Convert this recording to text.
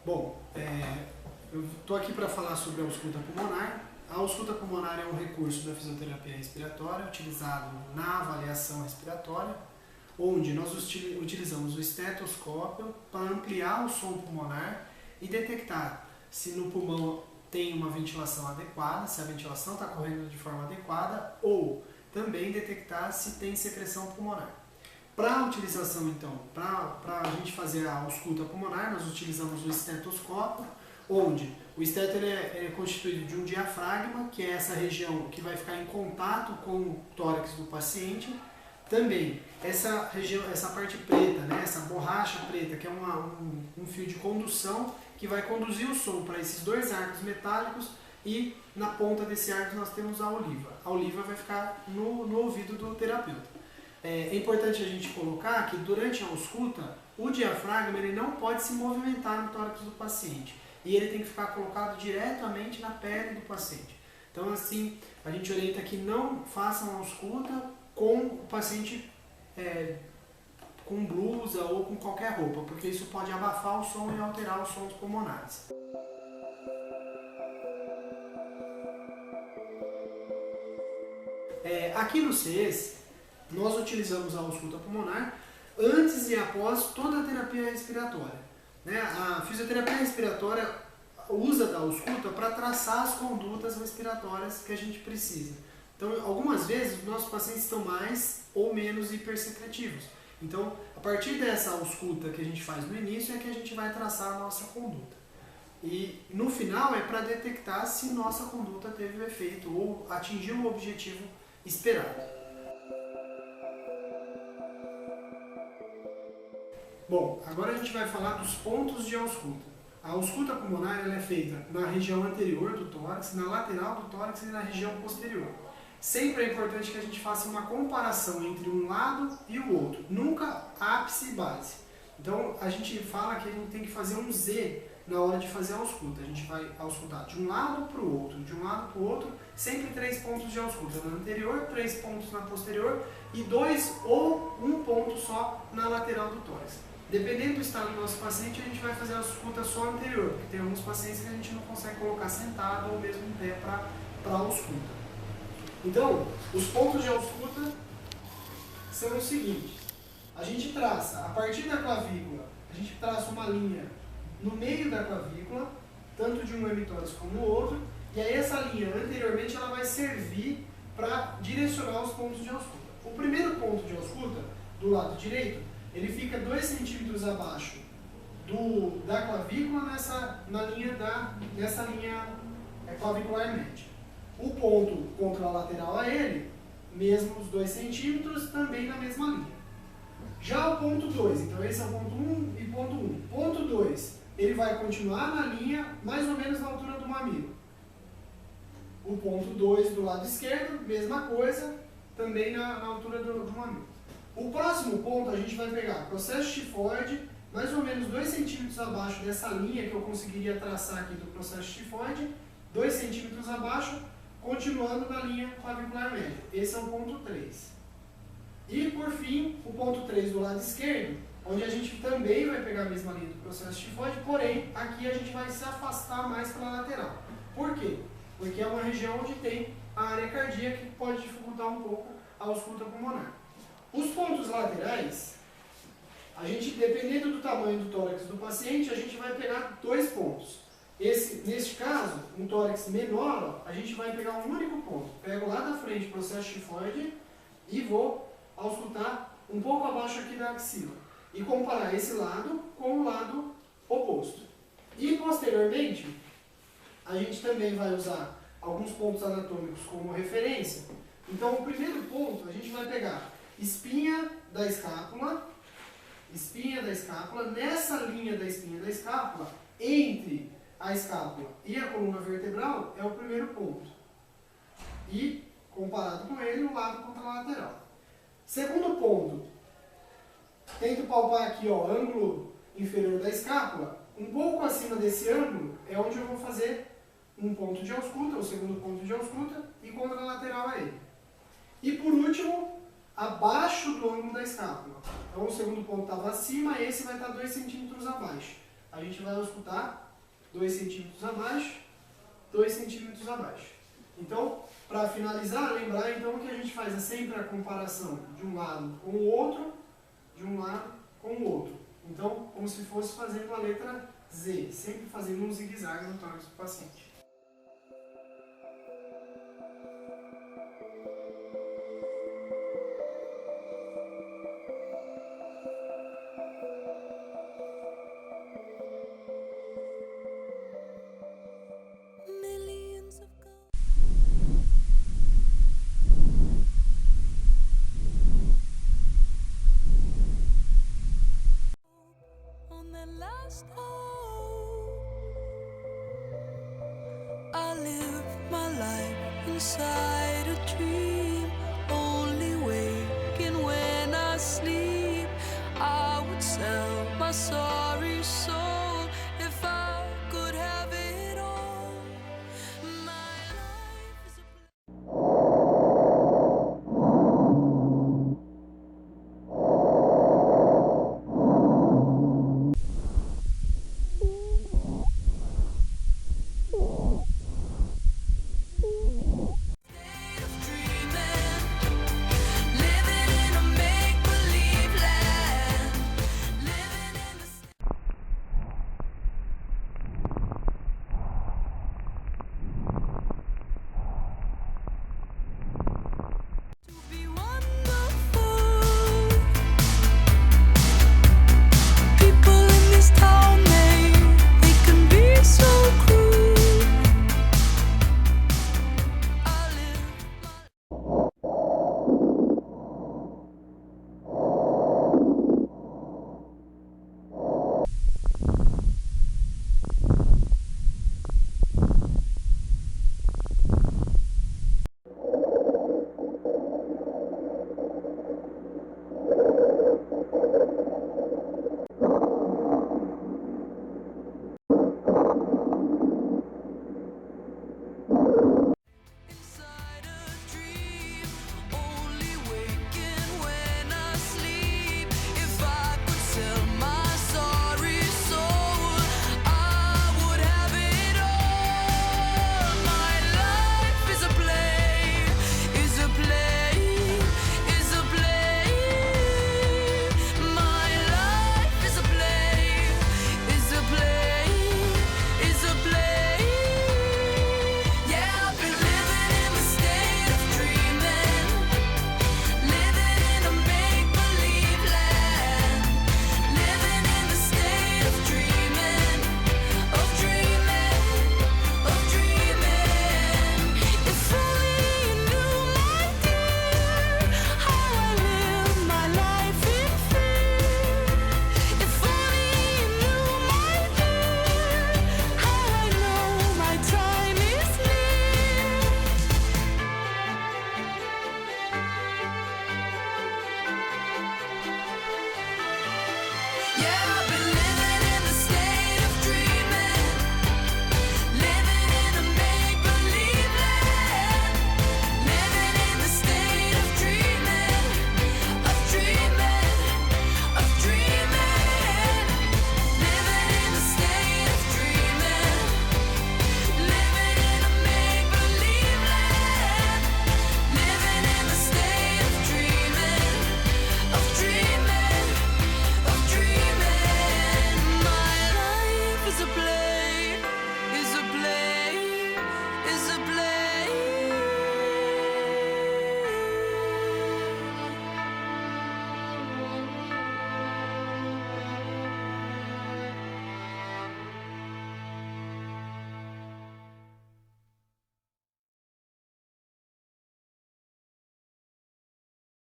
Bom, eu estou aqui para falar sobre a ausculta pulmonar. A ausculta pulmonar é um recurso da fisioterapia respiratória utilizado na avaliação respiratória, onde nós utilizamos o estetoscópio para ampliar o som pulmonar e detectar se no pulmão tem uma ventilação adequada, se a ventilação está correndo de forma adequada, ou também detectar se tem secreção pulmonar. Para a utilização, então, para a gente fazer a ausculta pulmonar, nós utilizamos o estetoscópio, onde o esteto ele é constituído de um diafragma, que é essa região que vai ficar em contato com o tórax do paciente. Também, essa região, essa parte preta, né, essa borracha preta, que é um fio de condução, que vai conduzir o som para esses dois arcos metálicos, e na ponta desse arco nós temos a oliva. A oliva vai ficar no ouvido do terapeuta. É importante a gente colocar que durante a ausculta, o diafragma ele não pode se movimentar no tórax do paciente. E ele tem que ficar colocado diretamente na pele do paciente. Então assim, a gente orienta que não façam a ausculta com o paciente com blusa ou com qualquer roupa, porque isso pode abafar o som e alterar os sons pulmonares. Aqui no CES, nós utilizamos a ausculta pulmonar antes e após toda a terapia respiratória. A fisioterapia respiratória usa da ausculta para traçar as condutas respiratórias que a gente precisa. Então, algumas vezes, os nossos pacientes estão mais ou menos hipersecretivos. Então, a partir dessa ausculta que a gente faz no início, é que a gente vai traçar a nossa conduta. E no final é para detectar se nossa conduta teve o efeito ou atingiu o objetivo esperado. Bom, agora a gente vai falar dos pontos de ausculta. A ausculta pulmonar ela é feita na região anterior do tórax, na lateral do tórax e na região posterior. Sempre é importante que a gente faça uma comparação entre um lado e o outro, nunca ápice e base. Então a gente fala que a gente tem que fazer um Z na hora de fazer a ausculta. A gente vai auscultar de um lado para o outro, de um lado para o outro, sempre 3 pontos de ausculta na anterior, 3 pontos na posterior e 2 ou 1 ponto só na lateral do tórax. Dependendo do estado do nosso paciente, a gente vai fazer a ausculta só anterior, porque tem alguns pacientes que a gente não consegue colocar sentado ou mesmo em pé para a ausculta. Então, os pontos de ausculta são os seguintes. A gente traça, a partir da clavícula, a gente traça uma linha no meio da clavícula, tanto de um hemitórax como do outro, e aí essa linha, anteriormente, ela vai servir para direcionar os pontos de ausculta. O primeiro ponto de ausculta, do lado direito, ele fica 2 centímetros abaixo da clavícula nessa linha clavicular média. O ponto contralateral a ele, mesmo os 2 centímetros, também na mesma linha. Já o ponto 2, então esse é o ponto 1 e ponto 1. Ponto 2, ele vai continuar na linha mais ou menos na altura do mamilo. O ponto 2 do lado esquerdo, mesma coisa, também na altura do mamilo. O próximo ponto a gente vai pegar processo tifoide, mais ou menos 2 centímetros abaixo dessa linha que eu conseguiria traçar aqui do processo tifoide, 2 centímetros abaixo, continuando na linha clavicular média. Esse é o ponto 3. E por fim, o ponto 3 do lado esquerdo, onde a gente também vai pegar a mesma linha do processo tifoide, porém aqui a gente vai se afastar mais para a lateral. Por quê? Porque é uma região onde tem a área cardíaca que pode dificultar um pouco a ausculta pulmonar. Os pontos laterais, a gente, dependendo do tamanho do tórax do paciente, a gente vai pegar 2 pontos. Neste caso, um tórax menor, a gente vai pegar um único ponto. Pego lá da frente o processo tifoide e vou auscultar um pouco abaixo aqui da axila. E comparar esse lado com o lado oposto. E posteriormente, a gente também vai usar alguns pontos anatômicos como referência. Então, o primeiro ponto, a gente vai pegar espinha da escápula, nessa linha da espinha da escápula, entre a escápula e a coluna vertebral, é o primeiro ponto. E, comparado com ele, o lado contralateral. Segundo ponto, tento palpar aqui, ó, ângulo inferior da escápula, um pouco acima desse ângulo é onde eu vou fazer um ponto de ausculta, o segundo ponto de ausculta, e contralateral a ele. E por último, abaixo do ângulo da escápula. Então o segundo ponto estava acima, esse vai estar 2 centímetros abaixo. A gente vai escutar 2 centímetros abaixo, 2 centímetros abaixo. Então, para finalizar, lembrar então que a gente faz sempre a comparação de um lado com o outro, de um lado com o outro. Então, como se fosse fazendo a letra Z, sempre fazendo um zigue-zague no tórax do paciente. Last hope, I live my life inside a dream, only waking when I sleep. I would sell my sorry soul.